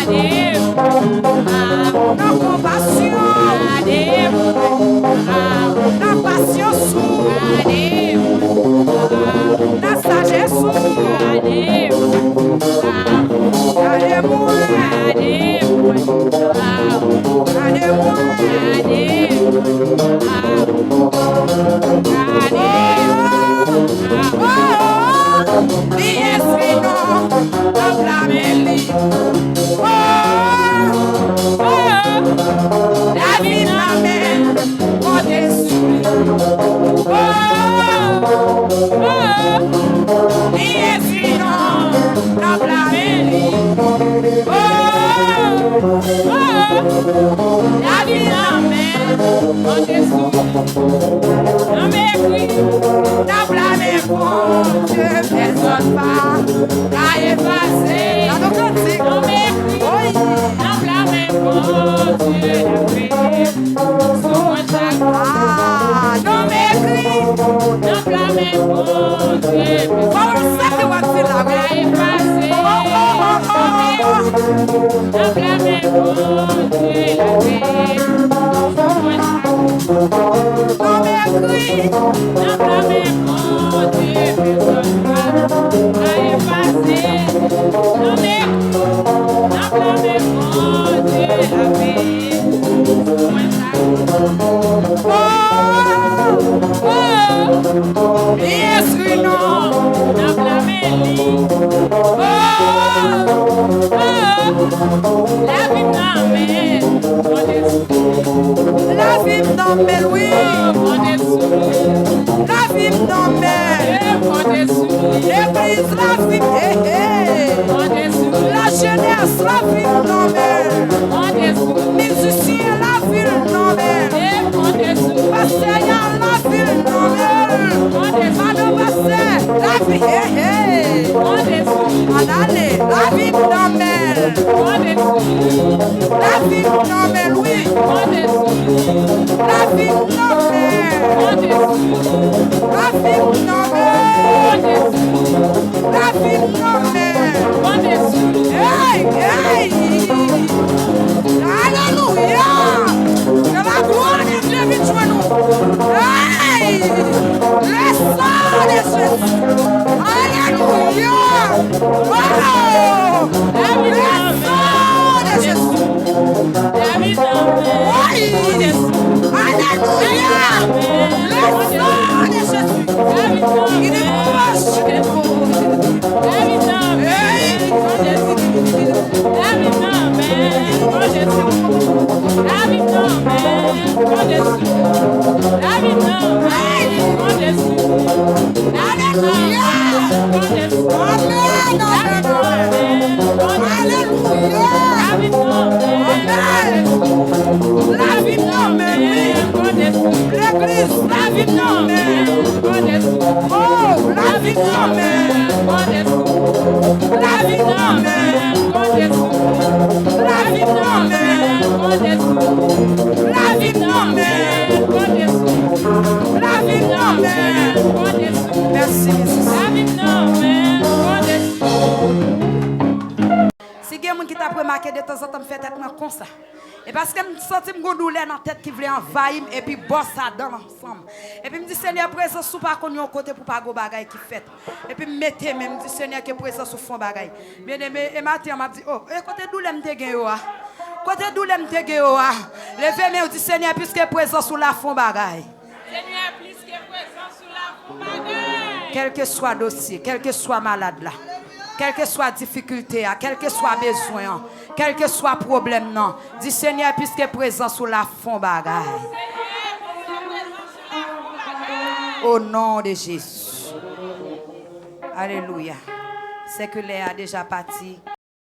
la compassion, la patience, la sagesse, la vie m'amène au-dessus. La vie m'amène au-dessous. Non mépris, n'a blâmé pour Dieu, personne pas à effacer. Non mépris, n'a blâmé pour Dieu, sous mon chagrin. Non mépris, n'a blâmé pour Dieu, personne pas à effacer. N'a blâmé pour Dieu, non mépris, n'a blâmé pour Dieu, personne pas à effacer. Non mépris, n'a blâmé pour Dieu, la paix. Yes, we know, n'a blâmé lui. La vie m'amène au-dessous. La vie m'amène, oui. La vie m'amène au-dessous. L'église, la vie au-dessous. La jeunesse, la vie m'amène au-dessous. Musiciens, la vie m'amène au-dessous. Pasteur, la vie m'amène au-dessous. Madame Pasteur, la vie au-dessous. Allez, la vie m'amène au-dessous. La vie m'amène, oui. La vie m'amène au-dessous. La vie m'amène au-dessous. La vie m'amène au-dessous. Hey, hey. Alléluia. Que la gloire de Dieu vienne sur nous. Hey. Le sang de Jésus. Alléluia. Oh. Le sang de Jésus. Alléluia. Le sang de Jésus. Il est proche de nous. Merci, Jésus. Si quelqu'un qui t'a remarqué de temps en temps, me fait tête comme ça. Et parce que je sens une douleur dans la tête qui voulait envahir et puis bosse ça dans l'ensemble. Et puis je me dis Seigneur, présence sous pas qu'on côté pour pas go bagaille qui fait. Et puis mettez même dis Seigneur que présence sous fond bagaille. Bien aimé et matin m'a dit oh, et côté douleur me te gagné ah. Côté douleur me te gagné ah. Levez moi dis Seigneur puisque présence sous la fond bagaille. Seigneur puisque présence sous la fond bagaille. Quel que soit dossier, quel que soit malade là. Quelle que soit difficulté, quel que soit besoin, quel que soit problème, non. Dis Seigneur, puisque présent sous la fond bagaille. Au nom de Jésus. Alléluia. C'est que l'air a déjà parti.